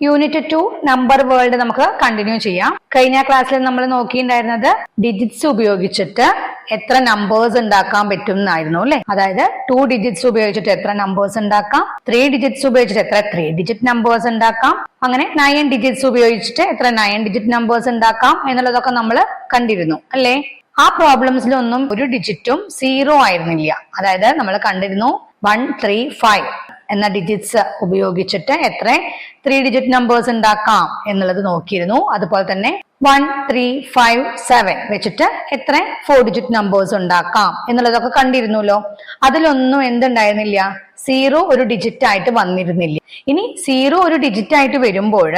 Unit 2 number world നമുക്ക് continue ചെയ്യാം. കഴിഞ്ഞ ക്ലാസ്സിൽ നമ്മൾ നോക്കിയിട്ടുണ്ടായിരുന്നത് ഡിജിറ്റ്സ് ഉപയോഗിച്ചിട്ട് എത്ര നമ്പേഴ്സ് ഉണ്ടാക്കാൻ പറ്റും എന്നായിരുന്നു അല്ലെ. അതായത് 2 ഡിജിറ്റ്സ് ഉപയോഗിച്ചിട്ട് എത്ര നമ്പേഴ്സ് ഉണ്ടാക്കാം, 3 ഡിജിറ്റ്സ് ഉപയോഗിച്ചിട്ട് എത്ര 3 ഡിജിറ്റ് നമ്പേഴ്സ് ഉണ്ടാക്കാം, അങ്ങനെ 9 ഡിജിറ്റ്സ് ഉപയോഗിച്ചിട്ട് എത്ര 9 ഡിജിറ്റ് നമ്പേഴ്സ് ഉണ്ടാക്കാം എന്നുള്ളതൊക്കെ നമ്മൾ കണ്ടിരുന്നു അല്ലെ. ആ പ്രോബ്ലംസിലൊന്നും ഒരു ഡിജിറ്റും 0 ആയിരുന്നില്ല. അതായത് നമ്മൾ കണ്ടിരുന്നു 1, 3, 5 എന്ന ഡിജിറ്റ്സ് ഉപയോഗിച്ചിട്ട് എത്ര 3 ഡിജിറ്റ് നമ്പേഴ്സ് ഉണ്ടാക്കാം എന്നുള്ളത് നോക്കിയിരുന്നു. അതുപോലെ തന്നെ 1, 3, 5, 7 വെച്ചിട്ട് എത്ര 4 ഡിജിറ്റ് നമ്പേഴ്സ് ഉണ്ടാക്കാം എന്നുള്ളതൊക്കെ കണ്ടിരുന്നല്ലോ. അതിലൊന്നും എന്തുണ്ടായിരുന്നില്ല, 0 ഒരു ഡിജിറ്റ് ആയിട്ട് വന്നിരുന്നില്ല. ഇനി 0 ഒരു ഡിജിറ്റ് ആയിട്ട് വരുമ്പോൾ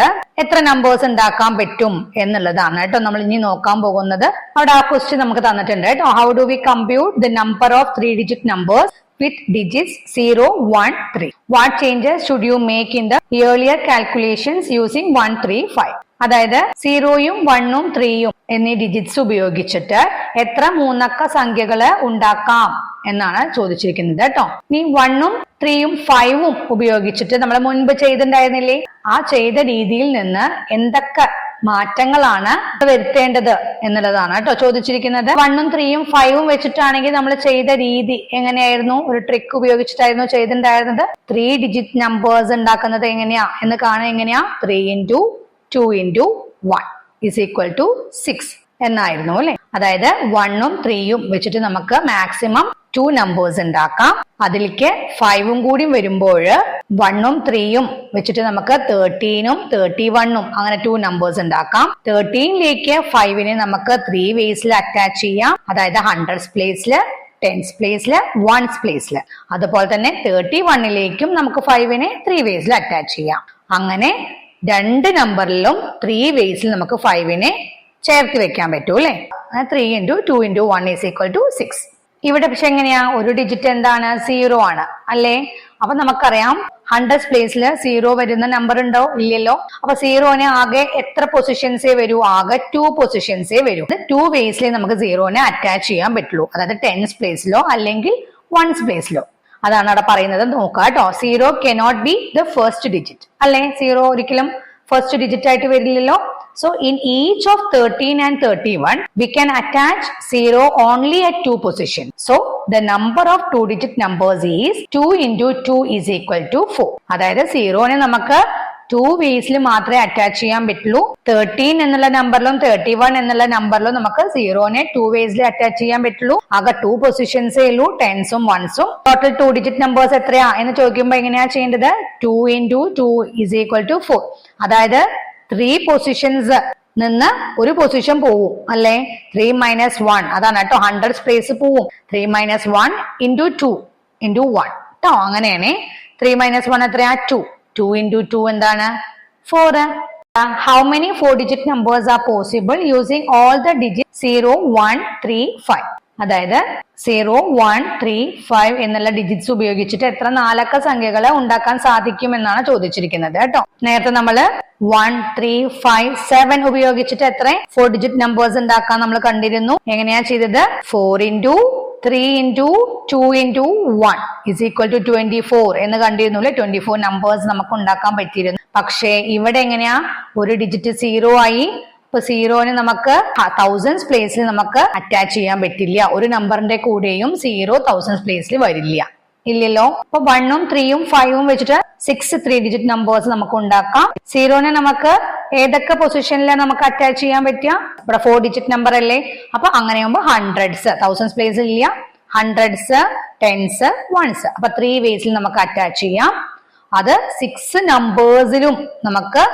എത്ര നമ്പേഴ്സ് ഉണ്ടാക്കാൻ പറ്റും എന്നുള്ളതാണ് കേട്ടോ നമ്മൾ ഇനി നോക്കാൻ പോകുന്നത്. അവിടെ ആ ക്വസ്റ്റ്യൻ നമുക്ക് തന്നിട്ടുണ്ട് കേട്ടോ. How do we compute the number of 3 digit numbers with digits 0, 1, 3. What changes should you make in the earlier calculations using 1, 3, 5? അതായത് 0യും 1ഉം 3യും എന്നീ ഡിജിറ്റ്സ് ഉപയോഗിച്ചിട്ട് എത്ര മൂന്നക്ക സംഖ്യകള് ഉണ്ടാക്കാം എന്നാണ് ചോദിച്ചിരിക്കുന്നത് കേട്ടോ. ഇനി 1ഉം 3യും 5ഉം ഉപയോഗിച്ചിട്ട് നമ്മൾ മുൻപ് ചെയ്തിട്ടുണ്ടായിരുന്നില്ലേ, ആ ചെയ്ത രീതിയിൽ നിന്ന് എന്തൊക്കെ മാറ്റങ്ങളാണ് വരുത്തേണ്ടത് എന്നുള്ളതാണ് കേട്ടോ ചോദിച്ചിരിക്കുന്നത്. 1ഉം 3യും 5ഉം വെച്ചിട്ടാണെങ്കിൽ നമ്മൾ ചെയ്ത രീതി എങ്ങനെയായിരുന്നു, ഒരു ട്രിക്ക് ഉപയോഗിച്ചിട്ടായിരുന്നു ചെയ്തിട്ടുണ്ടായിരുന്നത്. 3 ഡിജിറ്റ് നമ്പേഴ്സ് ഉണ്ടാക്കുന്നത് എങ്ങനെയാ എന്ന് കാണാൻ എങ്ങനെയാ, 3 into 2 into 1 is equal to 6 എന്നായിരുന്നു അല്ലെ. അതായത് 1ഉം 3യും വെച്ചിട്ട് നമുക്ക് മാക്സിമം 2 നമ്പേഴ്സ് ഉണ്ടാക്കാം. അതിലേക്ക് 5ഉം കൂടി വരുമ്പോൾ 1ഉം 3യും വെച്ചിട്ട് നമുക്ക് 13ഉം 31ഉം അങ്ങനെ 2 നമ്പേഴ്സ് ഉണ്ടാക്കാം. 13ലേക്ക് 5നെ നമുക്ക് 3 വേസിൽ അറ്റാച്ച് ചെയ്യാം. അതായത് 100s പ്ലേസില്, 10s പ്ലേസില്, 1s പ്ലേസില്. അതുപോലെ തന്നെ 31ലേക്കും നമുക്ക് 5നെ 3 വേസിൽ അറ്റാച്ച് ചെയ്യാം. അങ്ങനെ 2 നമ്പറിലും 3 വേസിൽ നമുക്ക് 5നെ ചേർത്ത് വെക്കാൻ പറ്റൂ അല്ലെ. 3 into 2 into 1 is equal to 6. ഇവിടെ പക്ഷെ എങ്ങനെയാ, ഒരു ഡിജിറ്റ് എന്താണ്, 0 ആണ് അല്ലെ. അപ്പൊ നമുക്കറിയാം 100s പ്ലേസിൽ 0 വരുന്ന നമ്പർ ഉണ്ടോ, ഇല്ലല്ലോ. അപ്പൊ 0നെ ആകെ എത്ര പൊസിഷൻസേ വരൂ, ആകെ 2 പൊസിഷൻസേ വരൂ. 2 വേസിലേ നമുക്ക് 0നെ അറ്റാച്ച് ചെയ്യാൻ പറ്റുള്ളൂ. അതായത് 10s പ്ലേസിലോ അല്ലെങ്കിൽ 1s പ്ലേസിലോ. അതാണ് അവിടെ പറയുന്നത്. നോക്കാം കേട്ടോ. 0 cannot be the first digit അല്ലെ. 0 ഒരിക്കലും ഫസ്റ്റ് ഡിജിറ്റ് ആയിട്ട് വരില്ലല്ലോ. So in each of 13 and 31 we can attach 0 only at 2 positions. So the number of 2 digit numbers is 2 into 2 is equal to 4. അതായത് 0നെ നമുക്ക് 2 വേസിൽ മാത്രമേ അറ്റാച്ച് ചെയ്യാൻ പറ്റുള്ളൂ. 13 എന്നുള്ള നമ്പറിലും 31 എന്നുള്ള നമ്പറിലും നമുക്ക് 0നെ 2 വേസിൽ അറ്റാച്ച് ചെയ്യാൻ പറ്റുള്ളൂ. ആകെ 2 പൊസിഷൻസേ ഉള്ളൂ, 10സും 1സും. ടോട്ടൽ 2 ഡിജിറ്റ് നമ്പേഴ്സ് എത്രയാ എന്ന് ചോദിക്കുമ്പോൾ എങ്ങനെയാ ചെയ്യേണ്ടത്, 2 into 2 is equal to 4. അതായത് 3 പൊസിഷൻസ് നിന്ന് ഒരു പൊസിഷൻ പോവും അല്ലെ. 3 minus 1 അതാണ് കേട്ടോ 100s പ്ലേസ് പോവും. 3 minus 1 into 2 into 1 കേട്ടോ. അങ്ങനെയാണ് 3 minus 1 എത്രയാ, 2. 2 into 2 എന്താണ്, 4. How many 4 digit numbers are possible using all the digits 0, 1, 3, 5? അതായത് 0, 1, 3, 5 എന്നുള്ള ഡിജിറ്റ്സ് ഉപയോഗിച്ചിട്ട് എത്ര നാലക്ക സംഖ്യകളെ ഉണ്ടാക്കാൻ സാധിക്കും എന്നാണ് ചോദിച്ചിരിക്കുന്നത് കേട്ടോ. നേരത്തെ നമ്മള് 1, 3, 5, 7 ഉപയോഗിച്ചിട്ട് എത്ര 4 ഡിജിറ്റ് നമ്പേഴ്സ് ഉണ്ടാക്കാൻ നമ്മൾ കണ്ടിരുന്നു. എങ്ങനെയാ ചെയ്തത്, 4 into 3 into 2 into 1 is equal to 24 എന്ന് കണ്ടിരുന്നു അല്ലെ. 24 നമ്പേഴ്സ് നമുക്ക് ഉണ്ടാക്കാൻ പറ്റിയിരുന്നു. പക്ഷേ ഇവിടെ എങ്ങനെയാ, ഒരു ഡിജിറ്റ് 0 ആയി. ഇപ്പൊ 0ന് നമുക്ക് 1000s പ്ലേസിൽ നമുക്ക് അറ്റാച്ച് ചെയ്യാൻ പറ്റില്ല. ഒരു നമ്പറിന്റെ കൂടെയും 0 1000s പ്ലേസിൽ വരില്ല, ഇല്ലല്ലോ. അപ്പൊ 1ഉം 3യും 5ഉം വെച്ചിട്ട് 6 3 ഡിജിറ്റ് നമ്പേഴ്സ് നമുക്ക് ഉണ്ടാക്കാം. 0നെ നമുക്ക് ഏതൊക്കെ പൊസിഷനിലാണ് നമുക്ക് അറ്റാച്ച് ചെയ്യാൻ പറ്റുക, ഇവിടെ 4 ഡിജിറ്റ് നമ്പർ അല്ലേ. അപ്പൊ അങ്ങനെയാകുമ്പോൾ 100s 1000s പ്ലേസിൽ ഇല്ല, 100s 10s 1s. അപ്പൊ 3 വേസിൽ നമുക്ക് അറ്റാച്ച് ചെയ്യാം. അത് 6 നമ്പേഴ്സിലും നമുക്ക്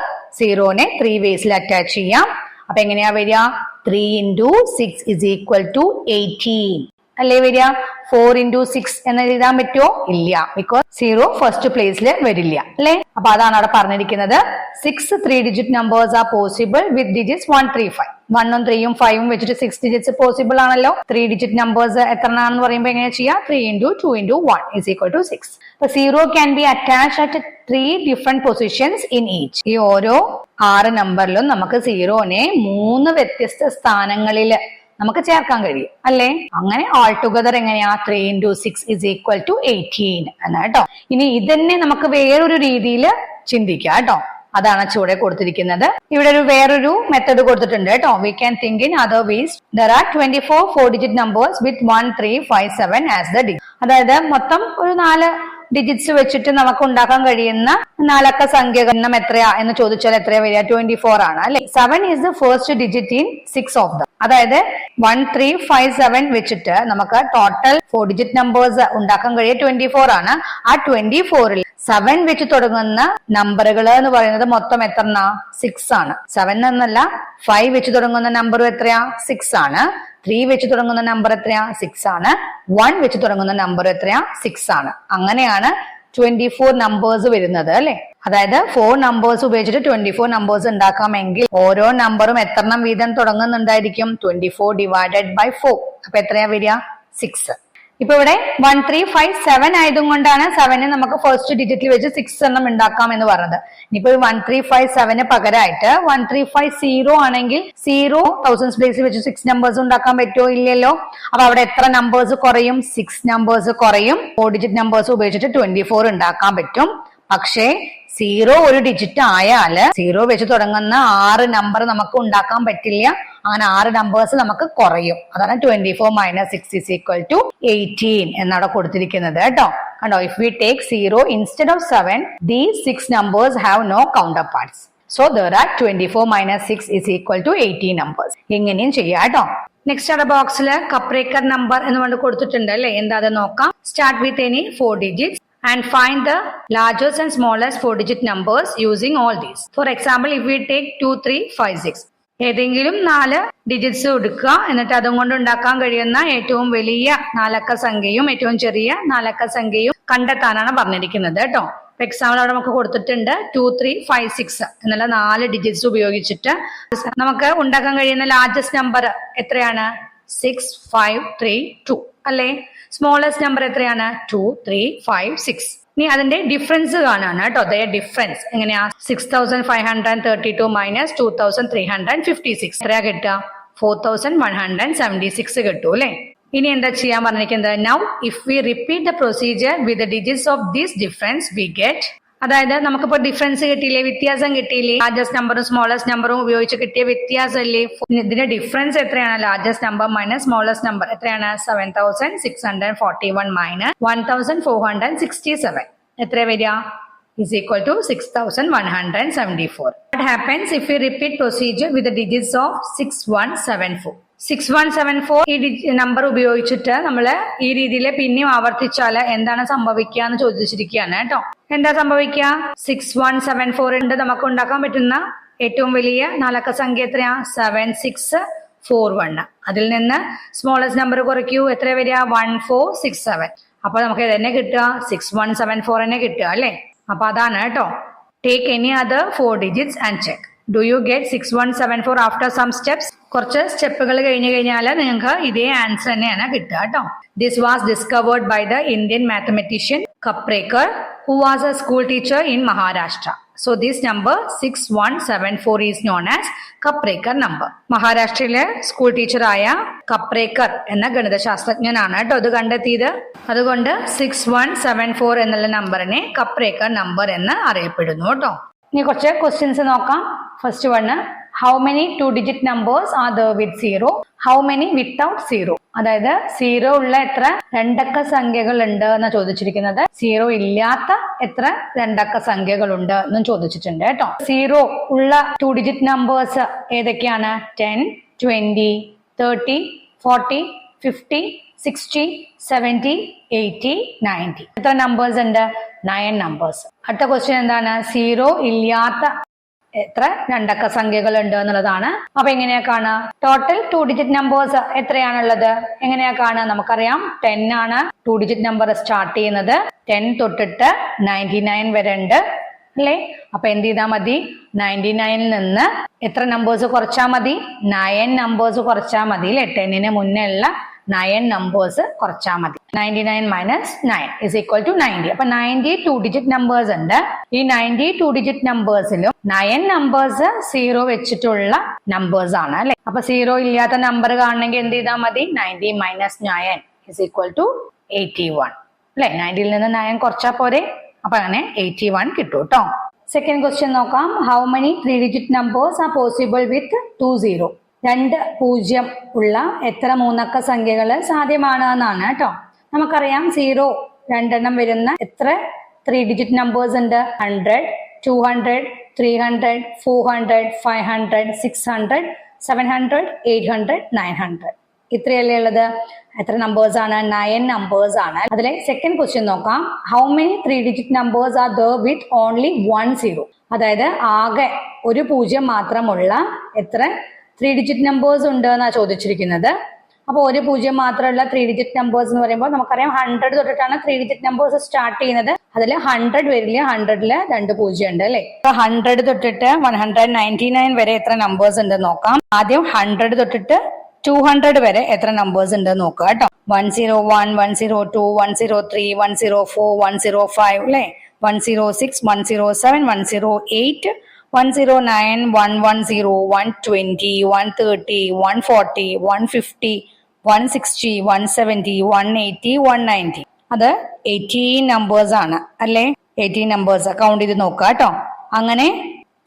0നെ 3 വേസിൽ അറ്റാച്ച് ചെയ്യാം. അപ്പൊ എങ്ങനെയാ വരിക, 3 into 6 is equal to 18 അല്ലേ വരിക. 4 into 6 എന്ന് എഴുതാൻ പറ്റുമോ, ഇല്ല. ബിക്കോസ് 0 ഫസ്റ്റ് പ്ലേസിൽ വരില്ല അല്ലെ. അപ്പൊ അതാണ് അവിടെ പറഞ്ഞിരിക്കുന്നത്. 6 3 ഡിജിറ്റ് നമ്പേഴ്സ് ആർ പോസിബിൾ വിത്ത് ഡിജിറ്റ്സ് 1, 3, 5. 1ഉം 3യും 5ഉം വെച്ചിട്ട് 6 ഡിജിറ്റ്സ് പോസിബിൾ ആണല്ലോ. 3 ഡിജിറ്റ് നമ്പേഴ്സ് എത്രയാണെന്ന് പറയുമ്പോൾ എങ്ങനെയാ ചെയ്യാം, 3 into 2 into 1 is equal to 6. അപ്പൊ 0 can be attached at 3 different positions in each. ഈ ഓരോ 6 നമ്പറിലും നമുക്ക് 0നെ 3 വ്യത്യസ്ത സ്ഥാനങ്ങളിൽ നമുക്ക് ചേർക്കാൻ കഴിയും അല്ലെ. അങ്ങനെ ഓൾ ടുഗദർ എങ്ങനെയാ, 3 into 6 is equal to 18 എന്നാ കേട്ടോ. ഇനി ഇതന്നെ നമുക്ക് വേറൊരു രീതിയിൽ ചിന്തിക്കാം കേട്ടോ. അതാണ് ചുവടെ കൊടുത്തിരിക്കുന്നത്. ഇവിടെ വേറൊരു മെത്തേഡ് കൊടുത്തിട്ടുണ്ട് കേട്ടോ. We can think in other vase. There are 24 4-digit numbers with 1 3 5 7 as the digit. അതായത് മൊത്തം ഒരു 4 ഡിജിറ്റ്സ് വെച്ചിട്ട് നമുക്ക് ഉണ്ടാക്കാൻ കഴിയുന്ന 4 അക്ക സംഖ്യകൾ എണ്ണം എത്രയാ എന്ന് ചോദിച്ചാൽ എത്രയാ വരിക? 24 ആണ് അല്ലെ. 7 is the first digit in 6 of them. അതായത് 1 3 5 7 വെച്ചിട്ട് നമുക്ക് ടോട്ടൽ 4-digit നമ്പേഴ്സ് ഉണ്ടാക്കാൻ കഴിയുക 24 ആണ്. ആ 24ൽ 7 വെച്ച് തുടങ്ങുന്ന നമ്പറുകൾ എന്ന് പറയുന്നത് മൊത്തം എത്ര? 6 ആണ്. 7 എന്നല്ല, 5 വെച്ച് തുടങ്ങുന്ന നമ്പർ എത്രയാ? 6 ആണ്. 3 വെച്ച് തുടങ്ങുന്ന നമ്പർ എത്രയാ? 6 ആണ്. 1 വെച്ച് തുടങ്ങുന്ന നമ്പർ എത്രയാ? 6 ആണ്. അങ്ങനെയാണ് 24 നമ്പേഴ്സ് വരുന്നത് അല്ലെ. അതായത് 4 നമ്പേഴ്സ് ഉപയോഗിച്ചിട്ട് 24 നമ്പേഴ്സ് ഉണ്ടാക്കാമെങ്കിൽ ഓരോ നമ്പറും എത്രണ്ണം വീതം തുടങ്ങുന്നുണ്ടായിരിക്കും? 24 ഡിവൈഡഡ് ബൈ 4. അപ്പൊ എത്രയാ വരിക? 6. ഇപ്പൊ ഇവിടെ 1 3 5 7 ആയതും കൊണ്ടാണ് 7 നമുക്ക് ഫസ്റ്റ് ഡിജിറ്റിൽ വെച്ച് 6 എണ്ണം ഉണ്ടാക്കാം എന്ന് പറഞ്ഞത്. ഇനിയിപ്പോ 1 3 5 7 പകരമായിട്ട് 1 3 5 0 ആണെങ്കിൽ 0 തൗസൻഡ് പ്ലേസിൽ വെച്ച് 6 നമ്പേഴ്സ് ഉണ്ടാക്കാൻ പറ്റുമോ? ഇല്ലല്ലോ. അപ്പൊ അവിടെ എത്ര നമ്പേഴ്സ് കുറയും? 6 നമ്പേഴ്സ് കുറയും. 4-digit നമ്പേഴ്സ് ഉപയോഗിച്ചിട്ട് 24 ഉണ്ടാക്കാൻ പറ്റും. പക്ഷേ 0 ഒരു ഡിജിറ്റ് ആയാല് 0 വെച്ച് തുടങ്ങുന്ന 6 നമ്പർ നമുക്ക് ഉണ്ടാക്കാൻ പറ്റില്ല. അങ്ങനെ 6 നമ്പേഴ്സ് നമുക്ക് കുറയും. അതാണ് 24 - 6 = 18 എന്നവിടെ കൊടുത്തിരിക്കുന്നത് കേട്ടോ. കണ്ടോ? If we take 0 instead of 7, these 6 numbers have no counterparts. So there are 24 - 6 = 18 numbers. ഇങ്ങനെയും ചെയ്യാം കേട്ടോ. നെക്സ്റ്റ് അവിടെ ബോക്സിൽ കപ്രേക്കർ നമ്പർ എന്ന് കൊണ്ട് കൊടുത്തിട്ടുണ്ട് അല്ലെ. എന്താ അത് നോക്കാം. Start with any 4 digits and find the largest and smallest 4-digit numbers using all these. For example, if we take 2 3 5 6, ഏതെങ്കിലും 4 ഡിജിറ്റ്സ് എടുക്കുക. എന്നിട്ട് അതും കൊണ്ട് ഉണ്ടാക്കാൻ കഴിയുന്ന ഏറ്റവും വലിയ 4 അക്ക സംഖ്യയും ഏറ്റവും ചെറിയ 4 അക്ക സംഖ്യയും കണ്ടെത്താനാണ് പറഞ്ഞിരിക്കുന്നത് കേട്ടോ. എക്സാമ്പിൾ അവിടെ നമുക്ക് കൊടുത്തിട്ടുണ്ട് 2 3 5 6 എന്നുള്ള 4 ഡിജിറ്റ്സ് ഉപയോഗിച്ചിട്ട് നമുക്ക് ഉണ്ടാക്കാൻ കഴിയുന്ന ലാർജസ്റ്റ് നമ്പർ എത്രയാണ്? 6 5 3 2 അല്ലേ. സ്മോളസ്റ്റ് നമ്പർ എത്രയാണ്? 2 3 5 6. ഇനി അതിന്റെ ഡിഫറൻസ് കാണാണ് കേട്ടോ. ഡിഫറൻസ് എങ്ങനെയാ? 6532 - 2356 എത്രയാ കിട്ടുക? 4176 കിട്ടൂ അല്ലെ. ഇനി എന്താ ചെയ്യാൻ പറഞ്ഞിരിക്കുന്നത്? Now if we repeat the procedure with the digits of this difference we get. അതായത് നമുക്കിപ്പോ ഡിഫറൻസ് കിട്ടിയില്ലേ? വ്യത്യാസം കിട്ടിയില്ലേ? ലാർജസ്റ്റ് നമ്പറും സ്മോളസ്റ്റ് നമ്പറും ഉപയോഗിച്ച് കിട്ടിയ വ്യത്യാസം അല്ലേ? ഇതിന്റെ ഡിഫറൻസ് എത്രയാണ്? Largest number minus smallest number എത്രയാണ്? 7641 - 1467 എത്ര വരിക? = 6174. What happens if we repeat procedure with the digits of 6174? 6174 ഈ നമ്പർ ഉപയോഗിച്ചിട്ട് നമ്മള് ഈ രീതിയിൽ പിന്നെയും ആവർത്തിച്ചാല് എന്താണ് സംഭവിക്കുക എന്ന് ചോദിച്ചിരിക്കുകയാണ് കേട്ടോ. എന്താ സംഭവിക്കുക? 6174 നമുക്ക് ഉണ്ടാക്കാൻ പറ്റുന്ന ഏറ്റവും വലിയ 4 അക്ക സംഖ്യ എത്രയാ? 7641. അതിൽ നിന്ന് സ്മോളസ്റ്റ് നമ്പർ കുറയ്ക്കൂ. എത്ര വരിക? 1467. അപ്പൊ നമുക്ക് ഇതന്നെ കിട്ടുക 6174 തന്നെ കിട്ടുക അല്ലെ. അപ്പൊ അതാണ് കേട്ടോ. Take any other 4 digits and check. Do you get 6174 after some steps? കുറച്ച് സ്റ്റെപ്പുകൾ കഴിഞ്ഞു കഴിഞ്ഞാൽ നിങ്ങൾക്ക് ഇതേ ആൻസർ തന്നെയാണ് കിട്ടുക കേട്ടോ. This was discovered by the Indian mathematician Kaprekar who was a school teacher in Maharashtra. So this number 6174 is known as കപ്രേക്കർ number. മഹാരാഷ്ട്രയിലെ സ്കൂൾ ടീച്ചറായ കപ്രേക്കർ എന്ന ഗണിതശാസ്ത്രജ്ഞനാണ് കേട്ടോ ഇത് കണ്ടെത്തിയത്. അതുകൊണ്ട് 6174 എന്നുള്ള നമ്പറിനെ കപ്രേക്കർ നമ്പർ എന്ന് അറിയപ്പെടുന്നു കേട്ടോ. ഇനി കുറച്ച് ക്വസ്റ്റ്യൻസ് നോക്കാം. First one, how many 2-digit numbers are there with 0? How many without 0? അതായത് 0 ഉള്ള എത്ര 2 അക്ക സംഖ്യകൾ ഉണ്ട് എന്ന് ചോദിച്ചിരിക്കുന്നത്. 0 ഇല്ലാത്ത എത്ര 2 അക്ക സംഖ്യകൾ ഉണ്ട് എന്നും ചോദിച്ചിട്ടുണ്ട് കേട്ടോ. 0 ഉള്ള 2-digit നമ്പേഴ്സ് ഏതൊക്കെയാണ്? 10 20 30 40 50 60 70 80 90. എത്ര നമ്പേഴ്സ് ഉണ്ട്? 9 നമ്പേഴ്സ്. അടുത്ത ക്വസ്റ്റ്യൻ എന്താണ്? 0 ഇല്ലാത്ത എത്ര 2 അക്ക സംഖ്യകൾ ഉണ്ട് എന്നുള്ളതാണ്. അപ്പൊ എങ്ങനെയാ കാണുക? ടോട്ടൽ 2-digit നമ്പേഴ്സ് എത്രയാണുള്ളത്? എങ്ങനെയാ കാണുക? നമുക്കറിയാം 10 ആണ് 2-digit നമ്പർ സ്റ്റാർട്ട് ചെയ്യുന്നത്. 10 തൊട്ടിട്ട് 99 വരെ ഉണ്ട് അല്ലേ. അപ്പൊ എന്ത് ചെയ്താൽ മതി? 99ൽ നിന്ന് എത്ര നമ്പേഴ്സ് കുറച്ചാൽ മതി? 9 നമ്പേഴ്സ് കുറച്ചാൽ മതി അല്ലെ. 10ന് മുന്നേ ഉള്ള 9 നമ്പേഴ്സ് കുറച്ചാൽ മതി. 99 - 9 = 90. അപ്പൊ 90 2-digit നമ്പേഴ്സ് ഉണ്ട്. ഈ 90 2-digit നമ്പേഴ്സിലും 9 നമ്പേഴ്സ് 0 വെച്ചിട്ടുള്ള നമ്പേഴ്സ് ആണ് അല്ലെ. അപ്പൊ 0 ഇല്ലാത്ത നമ്പർ കാണണമെങ്കിൽ എന്ത് ചെയ്താൽ മതി? 90 - 9 = 81 അല്ലെ. 90ൽ നിന്ന് 9 കുറച്ചാൽ പോരെ. അപ്പൊ അങ്ങനെ 81 കിട്ടും കേട്ടോ. സെക്കൻഡ് ക്വസ്റ്റ്യൻ നോക്കാം. How many 3 digit numbers R possible വിത്ത് 2 0? 2 0 ഉള്ള എത്ര മൂന്നക്ക സംഖ്യകൾ സാധ്യമാണ് എന്നാണ് കേട്ടോ. നമുക്കറിയാം 0 രണ്ടെണ്ണം വരുന്ന എത്ര 3 ഡിജിറ്റ് നമ്പേഴ്സ് ഉണ്ട്? 100, 200, 300, 400, 500, 600, 700, 800, 900. ഇത്രയല്ലേ ഉള്ളത്. എത്ര നമ്പേഴ്സ് ആണ്? 9 നമ്പേഴ്സ് ആണ്. അതിലെ സെക്കൻഡ് ക്വസ്റ്റ്യൻ നോക്കാം. How many 3 digit numbers are there with only 1 0? അതായത് ആകെ ഒരു 0 മാത്രമുള്ള എത്ര 3 ഡിജിറ്റ് നമ്പേഴ്സ് ഉണ്ട് എന്നാണ് ചോദിച്ചിരിക്കുന്നത്. അപ്പോൾ ഒരു 0 മാത്രമുള്ള 3 ഡിജിറ്റ് നമ്പേഴ്സ് എന്ന് പറയുമ്പോൾ നമുക്കറിയാം 100 തൊട്ടിട്ടാണ് 3 ഡിജിറ്റ് നമ്പേഴ്സ് സ്റ്റാർട്ട് ചെയ്യുന്നത്. അതിൽ 100 വരില്ല, 100ല് 2 0 ഉണ്ട് അല്ലെ. 100 തൊട്ടിട്ട് 199 വരെ എത്ര നമ്പേഴ്സ് ഉണ്ട് നോക്കാം. ആദ്യം 100 തൊട്ടിട്ട് 200 വരെ എത്ര നമ്പേഴ്സ് ഉണ്ട് നോക്കുക കേട്ടോ. 101, 102, 103, 104, 105 അല്ലെ, 106, 107, 108, 109, 110, 120, 130, 140, 150, 160, 170, 180, 190. അത് 18 നമ്പേഴ്സ് ആണ് അല്ലെ. 18 നമ്പേഴ്സ് കൗണ്ട് ചെയ്ത് നോക്കുക കേട്ടോ. അങ്ങനെ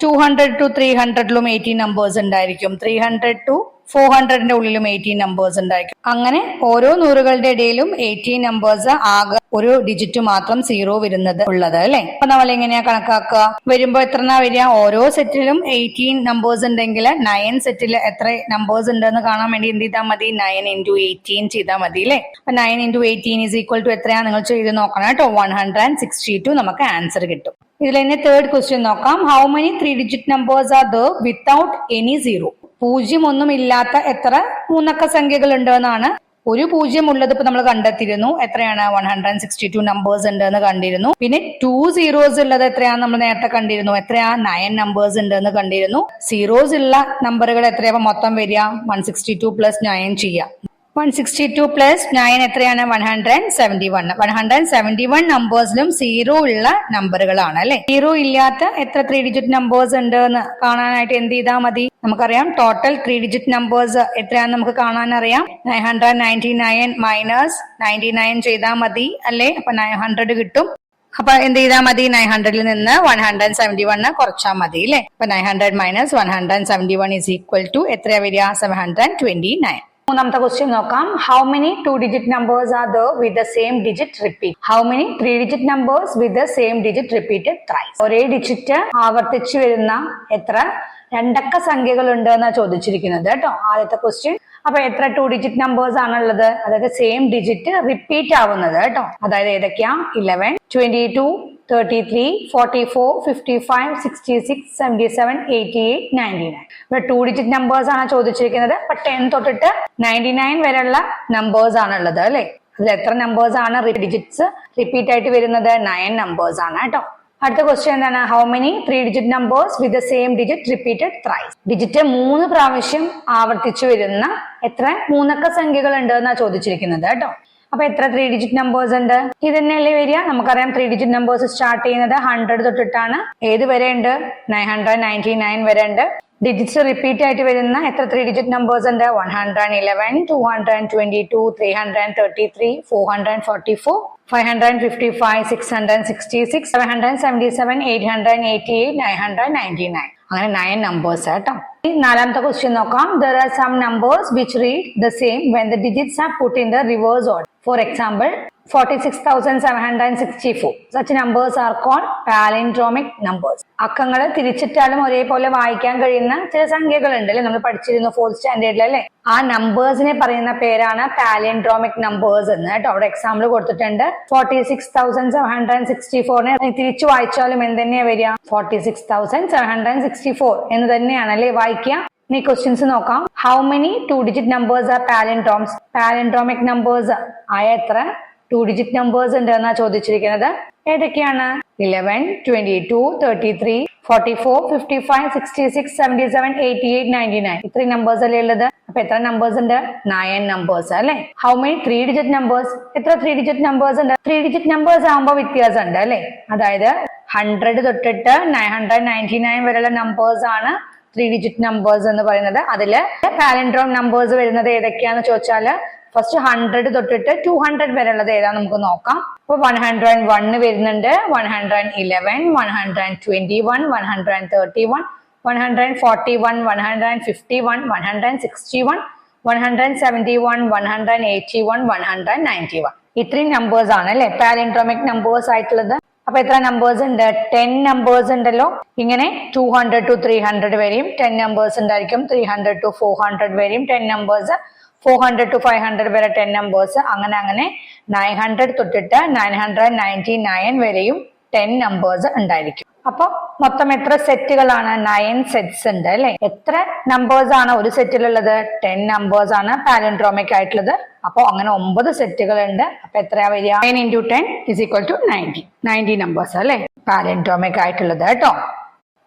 200 to 300ലും 18 നമ്പേഴ്സ് ഉണ്ടായിരിക്കും. 300 to 400ന്റെ ഉള്ളിലും 18 നമ്പേഴ്സ് ഉണ്ടായിരിക്കും. അങ്ങനെ ഓരോ നൂറുകളുടെ ഇടയിലും 18 നമ്പേഴ്സ് ആകെ ഒരു ഡിജിറ്റ് മാത്രം 0 വരുന്നത് ഉള്ളത് അല്ലെ. അപ്പൊ നമ്മൾ എങ്ങനെയാ കണക്കാക്കുക? വരുമ്പോ എത്രനാ വരിക? ഓരോ സെറ്റിലും 18 നമ്പേഴ്സ് ഉണ്ടെങ്കിൽ 9 സെറ്റിൽ എത്ര നമ്പേഴ്സ് ഉണ്ടെന്ന് കാണാൻ വേണ്ടി എന്ത് ചെയ്താൽ മതി? 9 into 18 ചെയ്താൽ മതി അല്ലെ. അപ്പൊ 9 into 18 is equal to എത്രയാ? നിങ്ങൾ ചെയ്ത് നോക്കണം കേട്ടോ. 162 നമുക്ക് ആൻസർ കിട്ടും. ഇതിൽ തന്നെ തേർഡ് ക്വസ്റ്റ്യൻ നോക്കാം. How many 3 digit numbers are there without any 0? 0 ഒന്നും ഇല്ലാത്ത എത്ര മൂന്നക്ക സംഖ്യകൾ ഉണ്ട് എന്നാണ്. ഒരു 0 ഉള്ളത് ഇപ്പൊ നമ്മൾ കണ്ടെത്തിയിരുന്നു. എത്രയാണ്? 162 നമ്പേഴ്സ് ഉണ്ട് എന്ന് കണ്ടിരുന്നു. പിന്നെ 2 zeros ഉള്ളത് എത്രയാന്ന് നമ്മൾ നേരത്തെ കണ്ടിരുന്നു. എത്രയാ? 9 നമ്പേഴ്സ് ഉണ്ട് എന്ന് കണ്ടിരുന്നു. സീറോസ് ഉള്ള നമ്പറുകൾ എത്രയാ മൊത്തം വരിക? 162 plus 9 ചെയ്യാം. 162 plus 9 എത്രയാണ്? 171. 171 നമ്പേഴ്സിലും 0 ഉള്ള നമ്പറുകളാണ് അല്ലെ. 0 ഇല്ലാത്ത എത്ര 3 ഡിജിറ്റ് നമ്പേഴ്സ് ഉണ്ട് എന്ന് കാണാനായിട്ട് എന്ത് ചെയ്താൽ മതി? നമുക്കറിയാം ടോട്ടൽ 3 ഡിജിറ്റ് നമ്പേഴ്സ് എത്രയാണെന്ന് നമുക്ക് കാണാൻ അറിയാം. 999 മൈനസ് 99 ചെയ്താൽ മതി അല്ലെ. അപ്പൊ 900 കിട്ടും. അപ്പൊ എന്ത് ചെയ്താൽ മതി? 900ൽ നിന്ന് 171 കുറച്ചാൽ മതി അല്ലെ. അപ്പൊ 900 മൈനസ് 171 is equal to എത്രയാ വരിക? 729. മൂന്നാമത്തെ ക്വസ്റ്റ്യൻ നോക്കാം. How many 2 digit numbers are there with the same digit repeat? How many 3 digit numbers with the same digit repeated thrice? ഒരേ ഡിജിറ്റ് ആവർത്തിച്ചു വരുന്ന എത്ര രണ്ടക്ക സംഖ്യകൾ ഉണ്ട് എന്നാണ് ചോദിച്ചിരിക്കുന്നത് കേട്ടോ. ആദ്യത്തെ ക്വസ്റ്റ്യൻ. അപ്പൊ എത്ര 2 ഡിജിറ്റ് നമ്പേഴ്സ് ആണുള്ളത്? അതായത് സെയിം ഡിജിറ്റ് റിപ്പീറ്റ് ആവുന്നത് കേട്ടോ. അതായത് ഏതൊക്കെയാ? 11, 22, 33, 44, 55, 66, 77, 88, 99. ഇവിടെ 2 ഡിജിറ്റ് നമ്പേഴ്സ് ആണ് ചോദിച്ചിരിക്കുന്നത്. അപ്പൊ 10 തൊട്ടിട്ട് 99 വരെയുള്ള നമ്പേഴ്സ് ആണുള്ളത് അല്ലെ. അതിൽ എത്ര നമ്പേഴ്സ് ആണ് ഡിജിറ്റ്സ് റിപ്പീറ്റ് ആയിട്ട് വരുന്നത്? 9 നമ്പേഴ്സ് ആണ് കേട്ടോ. അടുത്ത ക്വസ്റ്റ്യൻ എന്താണ്? How many 3 digit numbers with the same digit repeated thrice? Digit 3 പ്രാവശ്യം ആവർത്തിച്ചു വരുന്ന എത്ര മൂന്നക്ക സംഖ്യകൾ ഉണ്ട് എന്നാ ചോദിച്ചിരിക്കുന്നത് കേട്ടോ. അപ്പൊ എത്ര 3 ഡിജിറ്റ് നമ്പേഴ്സ് ഉണ്ട്? ഇത് തന്നെയല്ലേ വരിക. നമുക്കറിയാം 3 ഡിജിറ്റ് നമ്പേഴ്സ് സ്റ്റാർട്ട് ചെയ്യുന്നത് 100 തൊട്ടിട്ടാണ്. ഏത് വരെ ഉണ്ട്? 999 വരെ ഉണ്ട്. ഡിജിറ്റ്സ് റിപ്പീറ്റ് ആയിട്ട് വരുന്ന എത്ര 3 ഡിജിറ്റ് നമ്പേഴ്സ് ഉണ്ട്? 111, 222, 333, 444, 555, 666, 777, 888, 999. അങ്ങനെ 9 നമ്പേഴ്സ് കേട്ടോ. നാലാമത്തെ ക്വസ്റ്റ്യൻ നോക്കാം. There are some numbers which read the same when the digits are put in the reverse order. For example, 46,764. Such numbers are called palindromic numbers. അക്കങ്ങൾ തിരിച്ചിട്ടാലും ഒരേപോലെ വായിക്കാൻ കഴിയുന്ന ചില സംഖ്യകൾ ഉണ്ട് അല്ലെ. നമ്മൾ പഠിച്ചിരുന്നു 4th സ്റ്റാൻഡേർഡിൽ അല്ലെ. ആ നമ്പേഴ്സിനെ പറയുന്ന പേരാണ് പാലിൻഡ്രോമിക് നമ്പേഴ്സ് എന്ന് കേട്ടോ. അവിടെ എക്സാമ്പിൾ കൊടുത്തിട്ടുണ്ട്. 46,764നെ തിരിച്ചു വായിച്ചാലും എന്തെന്നെയാ വരിക? 46,764 എന്ന് തന്നെയാണ് അല്ലെ വായിക്കുക. ഇനി ക്വസ്റ്റ്യൻസ് നോക്കാം. How many 2 digit numbers are palindromes? Palindromic numbers ആയ എത്ര 2 ഡിജിറ്റ് നമ്പേഴ്സ് ഉണ്ട് എന്നാ ചോദിച്ചിരിക്കുന്നത്. ഏതൊക്കെയാണ്? 11, 22, 33, 44, 55, 66, 77, 88, 99. ഇത്രയും നമ്പേഴ്സ് അല്ലേ ഉള്ളത്. അപ്പൊ എത്ര നമ്പേഴ്സ് ഉണ്ട്? 9 നമ്പേഴ്സ് അല്ലെ. How many 3 digit numbers? എത്ര 3 ഡിജിറ്റ് നമ്പേഴ്സ് ഉണ്ട്? 3 ഡിജിറ്റ് നമ്പേഴ്സ് ആകുമ്പോൾ വ്യത്യാസം ഉണ്ട് അല്ലെ. അതായത് 100 തൊട്ടിട്ട് 999 വരെയുള്ള നമ്പേഴ്സ് ആണ് 3 ഡിജിറ്റ് നമ്പേഴ്സ് എന്ന് പറയുന്നത്. അതില് പാലിൻഡ്രോം നമ്പേഴ്സ് വരുന്നത് ഏതൊക്കെയാന്ന് ചോദിച്ചാല് ഫസ്റ്റ് 100 തൊട്ടിട്ട് 200 വരെ ഉള്ളത് ഏതാ നമുക്ക് നോക്കാം. അപ്പൊ 101 വരുന്നുണ്ട്, 111, 121, 131, 141, 151, 161, 171, 181, 191. ഇത്രയും നമ്പേഴ്സ് ആണ് അല്ലെ പാലിൻഡ്രോമിക് നമ്പേഴ്സ് ആയിട്ടുള്ളത്. അപ്പൊ എത്ര നമ്പേഴ്സ് ഉണ്ട്? 10 നമ്പേഴ്സ് ഉണ്ടല്ലോ. ഇങ്ങനെ 200 to 300 വരെയും 10 നമ്പേഴ്സ് ഉണ്ടായിരിക്കും. 300 to 400 വരെയും 10 നമ്പേഴ്സ്, 400 to 500 വരെ 10 നമ്പേഴ്സ്, അങ്ങനെ അങ്ങനെ 900 തൊട്ടിട്ട് 999 വരെയും 10 നമ്പേഴ്സ് ഉണ്ടായിരിക്കും. അപ്പൊ മൊത്തം എത്ര സെറ്റുകളാണ്? 9 സെറ്റ്സ് ഉണ്ട് അല്ലെ. എത്ര നമ്പേഴ്സ് ആണ് ഒരു സെറ്റിലുള്ളത്? 10 നമ്പേഴ്സ് ആണ് പാലിൻഡ്രോമിക് ആയിട്ടുള്ളത്. അപ്പൊ അങ്ങനെ 9 സെറ്റുകൾ ഉണ്ട്. അപ്പൊ എത്രയാ വരിക? 9 into 10 is equal to 90 numbers അല്ലെ പാലിൻഡ്രോമിക് ആയിട്ടുള്ളത് കേട്ടോ.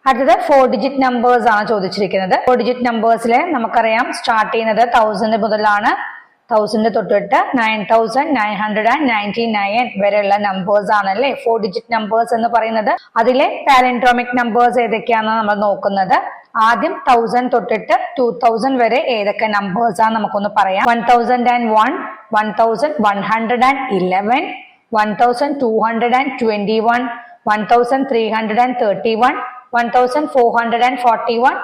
അടുത്തത് 4 ഡിജിറ്റ് നമ്പേഴ്സ് ആണ് ചോദിച്ചിരിക്കുന്നത്. 4 ഡിജിറ്റ് നമ്പേഴ്സിലെ നമുക്കറിയാം സ്റ്റാർട്ട് ചെയ്യുന്നത് 1000 മുതലാണ്. 1000 തൊട്ടിട്ട് 9999 വരെയുള്ള നമ്പേഴ്സ് ആണല്ലേ 4 ഡിജിറ്റ് നമ്പേഴ്സ് എന്ന് പറയുന്നത്. അതിലെ പാലിൻഡ്രോമിക് നമ്പേഴ്സ് ഏതൊക്കെയാണെന്ന് നമ്മൾ നോക്കുന്നത്. ആദ്യം 1000 തൊട്ടിട്ട് 2000 വരെ ഏതൊക്കെ നമ്പേഴ്സ് ആണ് നമുക്കൊന്ന് പറയാം. 1001, 1111, 1221, 1331, 1441, 1551,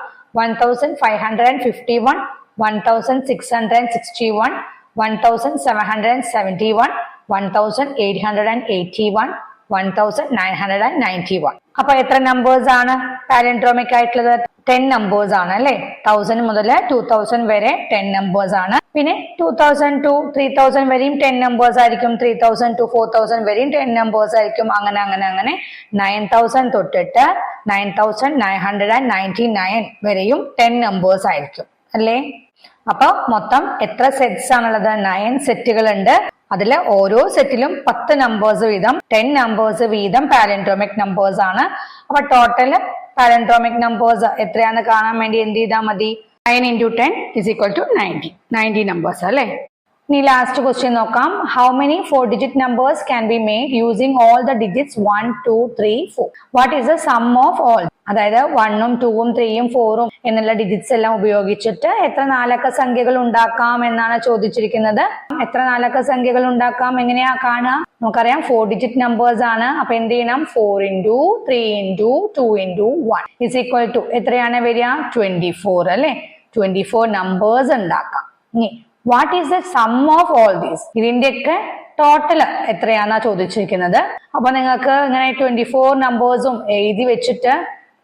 1661, 1771, 1881, 1991. അപ്പൊ എത്ര നമ്പേഴ്സ് ആണ് പാലിൻഡ്രോമിക് ആയിട്ടുള്ളത്? 10 നമ്പേഴ്സ് ആണ് അല്ലെ. 1000 മുതൽ 2000 വരെ 10 നമ്പേഴ്സ് ആണ്. പിന്നെ 2000 to 3000 വരെയും 10 നമ്പേഴ്സ് ആയിരിക്കും. 3000 to 4000 വരെയും 10 നമ്പേഴ്സ് ആയിരിക്കും. അങ്ങനെ അങ്ങനെ അങ്ങനെ 9000 തൊട്ടിട്ട് 9999 വരെയും 10 നമ്പേഴ്സ് ആയിരിക്കും അല്ലേ. അപ്പൊ മൊത്തം എത്ര സെറ്റ്സ് ആണുള്ളത്? 9 സെറ്റുകൾ ഉണ്ട്. അതിൽ ഓരോ സെറ്റിലും 10 നമ്പേഴ്സ് വീതം, 10 നമ്പേഴ്സ് വീതം പാലിൻഡ്രോമിക് നമ്പേഴ്സ് ആണ്. അപ്പൊ ടോട്ടൽ പാലിൻഡ്രോമിക് നമ്പേഴ്സ് എത്രയാണെന്ന് കാണാൻ വേണ്ടി എന്ത് ചെയ്താൽ മതി? 9 into 10 is equal to 90 numbers അല്ലെ. ഇനി ലാസ്റ്റ് ക്വസ്റ്റ്യൻ നോക്കാം. How many 4 digit numbers can be made using all the digits 1, 2, 3, 4? What is the sum of all? അതായത് 1ഉം 2ഉം 3ഉം 4ഉം എന്നുള്ള ഡിജിറ്റ്സ് എല്ലാം ഉപയോഗിച്ചിട്ട് എത്ര നാലക്ക സംഖ്യകൾ ഉണ്ടാക്കാം എന്നാണ് ചോദിച്ചിരിക്കുന്നത്. എത്ര നാലക്ക സംഖ്യകൾ ഉണ്ടാക്കാം എങ്ങനെയാ കാണുക? നമുക്കറിയാം 4 ഡിജിറ്റ് നമ്പേഴ്സ് ആണ്. അപ്പൊ എന്ത് ചെയ്യണം? 4 into 3 into 2 into 1 is equal to എത്രയാണ് വരിക? 24 അല്ലെ. 24 നമ്പേഴ്സ് ഉണ്ടാക്കാം. ഇനി what is the sum of all these? ഇതിന്റെയൊക്കെ ടോട്ടൽ എത്രയാന്നാ ചോദിച്ചിരിക്കുന്നത്. അപ്പൊ നിങ്ങൾക്ക് ഇങ്ങനെ 24 നമ്പേഴ്സും എഴുതി വെച്ചിട്ട്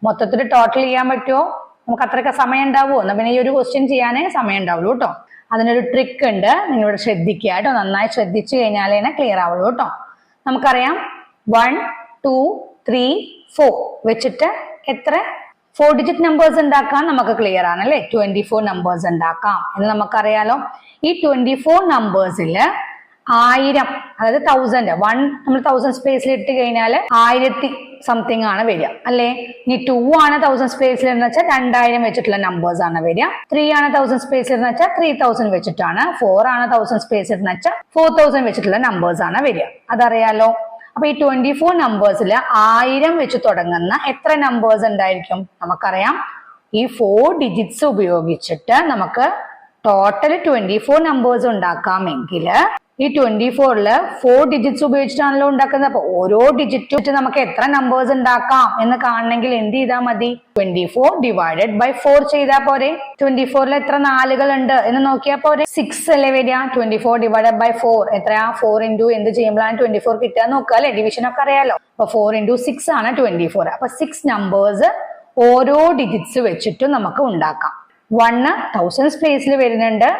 മൊത്തത്തിൽ ടോട്ടൽ ചെയ്യാൻ പറ്റുമോ? നമുക്ക് അത്രയൊക്കെ സമയം ഉണ്ടാവുമോ? എന്നാ പിന്നെ ഈ ഒരു ക്വസ്റ്റ്യൻ ചെയ്യാനേ സമയം ഉണ്ടാവുള്ളൂ കേട്ടോ. അതിനൊരു ട്രിക്ക് ഉണ്ട്, നിങ്ങളിവിടെ ശ്രദ്ധിക്കുക കേട്ടോ. നന്നായി ശ്രദ്ധിച്ചു കഴിഞ്ഞാലേ ക്ലിയർ ആവുള്ളൂ കേട്ടോ. നമുക്കറിയാം 1, 2, 3, 4 വെച്ചിട്ട് എത്ര 4 ഡിജിറ്റ് നമ്പേഴ്സ് ഉണ്ടാക്കാൻ നമുക്ക് ക്ലിയർ ആണ് അല്ലെ. 24 നമ്പേഴ്സ് ഉണ്ടാക്കാം എന്ന് നമുക്കറിയാലോ. ഈ 24 നമ്പേഴ്സിൽ 1000, അതായത് 1000, 1 നമ്മൾ 1000 സ്പേസിൽ ഇട്ട് കഴിഞ്ഞാൽ 1000 സംതിങ് ആണ് വരിക അല്ലെ. ഇനി 2 ആണ് 1000 സ്പേസിൽ എന്ന് വെച്ചാൽ 2000 വെച്ചിട്ടുള്ള നമ്പേഴ്സ് ആണ് വരിക. 3 ആണ് 1000 സ്പേസിൽ എന്ന് വെച്ചാൽ 3000 വെച്ചിട്ടാണ്. 4 ആണ് 1000 സ്പേസിൽ എന്ന് വെച്ചാൽ 4000 വെച്ചിട്ടുള്ള നമ്പേഴ്സ് ആണ് വരിക. അതറിയാലോ. അപ്പൊ ഈ 24 നമ്പേഴ്സിൽ 1000 വെച്ച് തുടങ്ങുന്ന എത്ര നമ്പേഴ്സ് ഉണ്ടായിരിക്കും? നമുക്കറിയാം ഈ 4 ഡിജിറ്റ്സ് ഉപയോഗിച്ചിട്ട് നമുക്ക് ടോട്ടൽ 24 നമ്പേഴ്സ് ഉണ്ടാക്കാമെങ്കിൽ ഈ 24ല് 4 ഡിജിറ്റ്സ് ഉപയോഗിച്ചിട്ടാണല്ലോ ഉണ്ടാക്കുന്നത്. അപ്പൊ ഓരോ ഡിജിറ്റും നമുക്ക് എത്ര നമ്പേഴ്സ് ഉണ്ടാക്കാം എന്ന് കാണണമെങ്കിൽ എന്ത് ചെയ്താൽ മതി? 24 divided by 4 ചെയ്താൽ പോരെ. 24ൽ എത്ര നാലുകൾ ഉണ്ട് എന്ന് നോക്കിയാൽ പോരെ. 6 അല്ലേ വരിക. 24 divided by 4 എത്രയാ? 4 into എന്ത് ചെയ്യുമ്പോഴാണ് 24 കിട്ടുക നോക്കുക അല്ലെ. ഡിവിഷൻ ഒക്കെ അറിയാലോ. അപ്പൊ 4 into 6 ആണ് 24. അപ്പൊ 6 നമ്പേഴ്സ് ഓരോ ഡിജിറ്റ്സ് വെച്ചിട്ടും നമുക്ക് ഉണ്ടാക്കാം. 1 1000 സ്പേസിൽ വരുന്നുണ്ട്,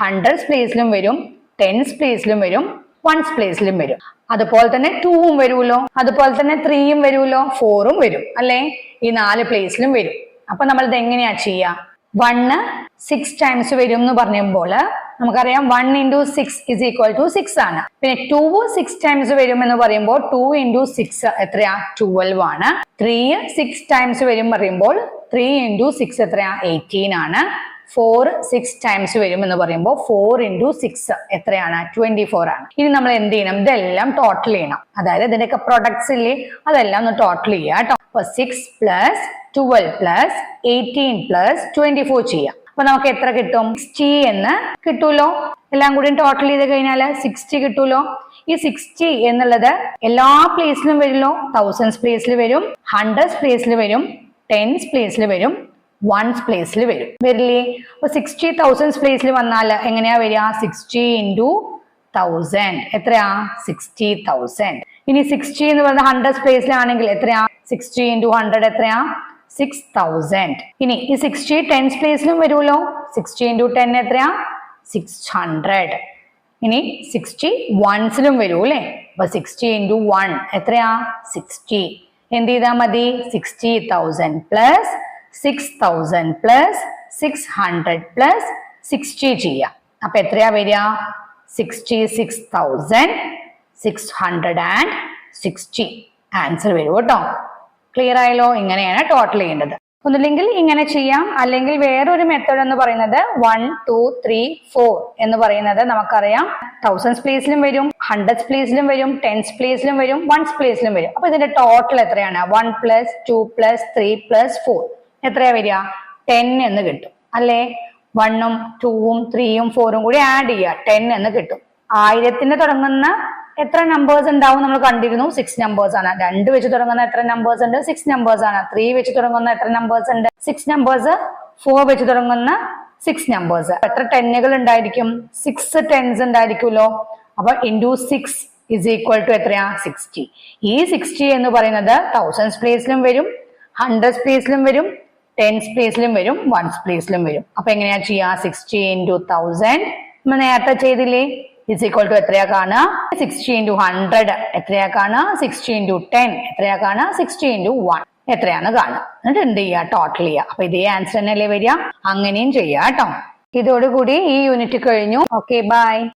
100 സ്പേസിലും വരും, 10 പ്ലേസിലും വരും, 1 പ്ലേസിലും വരും. അതുപോലെ തന്നെ 2ഉം വരുമല്ലോ, അതുപോലെ തന്നെ 3ഉം വരുമല്ലോ, 4ഉം വരും അല്ലെ. ഈ 4 പ്ലേസിലും വരും. അപ്പൊ നമ്മൾ ഇത് എങ്ങനെയാ ചെയ്യാ? 1 6 ടൈംസ് വരും എന്ന് പറയുമ്പോൾ നമുക്കറിയാം 1 into 6 is equal to 6 ആണ്. പിന്നെ 2 6 ടൈംസ് വരും എന്ന് പറയുമ്പോൾ 2 into 6 എത്രയാ? 12 ആണ്. 3 6 ടൈംസ് വരും പറയുമ്പോൾ 3 into 6 എത്രയാ? 18 ആണ്. 4 6 ടൈംസ് വരും എന്ന് പറയുമ്പോൾ 4 into 6 എത്രയാണ്? 24 ആണ്. ഇനി നമ്മൾ എന്ത് ചെയ്യണം? ഇതെല്ലാം ടോട്ടൽ ചെയ്യണം. അതായത് ഇതിന്റെയൊക്കെ പ്രൊഡക്ട്സ് ഇല്ലേ, അതെല്ലാം ഒന്ന് ടോട്ടൽ ചെയ്യുക കേട്ടോ. അപ്പൊ 6 plus 12 plus 18 plus 24 ചെയ്യാം. അപ്പൊ നമുക്ക് എത്ര കിട്ടും? 60 എന്ന് കിട്ടൂലോ. എല്ലാം കൂടി ടോട്ടൽ ചെയ്ത് കഴിഞ്ഞാൽ 60 കിട്ടൂലോ. ഈ 60 എന്നുള്ളത് എല്ലാ പ്ലേസിലും വരില്ലോ. തൗസൻഡ്സ് പ്ലേസിൽ വരും, ഹൺഡ്രഡ്സ് പ്ലേസിൽ വരും, ടെൻസ് പ്ലേസിൽ വരും, വൺസ് പ്ലേസിൽ വരും. വരില്ലേ? അപ്പൊ 60 തൗസൻഡ്സ് പ്ലേസിൽ വന്നാൽ എങ്ങനെയാ വരിക? 60 into 1000 എത്രയാ? 60,000. ഇനി 60 എന്ന് പറയുന്നത് ഹൺഡ്രഡ്സ് പ്ലേസിലാണെങ്കിൽ എത്രയാ? 60 into 100 എത്രയാ? 6,000. ഇനി ഈ 60 ടെൻസ് പ്ലേസിലും വരുമല്ലോ. 60 into 10 എത്രയാ? 600. ഇനി 60 വൺസിലും വരൂ അല്ലെ. അപ്പൊ 60 into 1 എത്രയാ? 60. എന്ത് ചെയ്താൽ മതി? 60,000 പ്ലസ് 6,000 പ്ലസ് 600 പ്ലസ് 60 ചെയ്യാം. അപ്പൊ എത്രയാ വരിക? 66,660 ആൻസർ വരും കേട്ടോ. ക്ലിയർ ആയല്ലോ? ഇങ്ങനെയാണ് ടോട്ടൽ ചെയ്യേണ്ടത്. ഒന്നില്ലെങ്കിൽ ഇങ്ങനെ ചെയ്യാം, അല്ലെങ്കിൽ വേറൊരു മെത്തേഡ് എന്ന് പറയുന്നത് 1 2 3 4 എന്ന് പറയുന്നത് നമുക്കറിയാം. തൗസൻഡ്സ് പ്ലേസിലും വരും, ഹൺഡ്രഡ്സ് പ്ലേസിലും വരും, ടെൻസ് പ്ലേസിലും വരും, വൺസ് പ്ലേസിലും വരും. അപ്പൊ ഇതിന്റെ ടോട്ടൽ എത്രയാണ്? 1 പ്ലസ് 2 പ്ലസ് 3 പ്ലസ് 4 എത്രയാ വരിക? 10 എന്ന് കിട്ടും അല്ലേ. 1ഉം 2ഉം 3ഉം 4ഉം കൂടി ആഡ് ചെയ്യുക, 10 എന്ന് കിട്ടും. 1000 തുടങ്ങുന്ന എത്ര നമ്പേഴ്സ് ഉണ്ടാവും നമ്മൾ കണ്ടിരുന്നു? 6 നമ്പേഴ്സ് ആണ്. 2 വെച്ച് തുടങ്ങുന്ന എത്ര നമ്പേഴ്സ് ഉണ്ട്? 6 നമ്പേഴ്സ് ആണ്. 3 വെച്ച് തുടങ്ങുന്ന എത്ര നമ്പേഴ്സ് ഉണ്ട്? 6 നമ്പേഴ്സ്. 4 വെച്ച് തുടങ്ങുന്ന 6 നമ്പേഴ്സ്. എത്ര ടെന്നുകൾ ഉണ്ടായിരിക്കും? 6 ടെൻസ് ഉണ്ടായിരിക്കുമല്ലോ. അപ്പൊ ഇൻറ്റു 6 ഇസ് ഈക്വൽ ടു എത്രയാ? 60. ഈ 60 എന്ന് പറയുന്നത് തൗസൻഡ്സ് പ്ലേസിലും വരും, ഹൺഡ്രഡ്സ് പ്ലേസിലും വരും, ടെൻസ് പ്ലേസിലും വരും, വൺസ് പ്ലേസിലും വരും. അപ്പൊ എങ്ങനെയാ ചെയ്യാ? 60 into 1000 നമ്മൾ നേരത്തെ ചെയ്തില്ലേ? ഇസ് ഈക്വൽ ടു എത്രയാ കാണുക? 60 into 100 എത്രയാ കാണുക? 60 into 10 എത്രയാ കാണുക? 60 into 1 എത്രയാന്ന് കാണുക. എന്നിട്ട് എന്ത് ചെയ്യുക? ടോട്ടൽ ചെയ്യുക. അപ്പൊ ഇതേ ആൻസർ തന്നെയല്ലേ വരിക? അങ്ങനെയും ചെയ്യാം കേട്ടോ. ഇതോടുകൂടി ഈ യൂണിറ്റ് കഴിഞ്ഞു. Okay, by.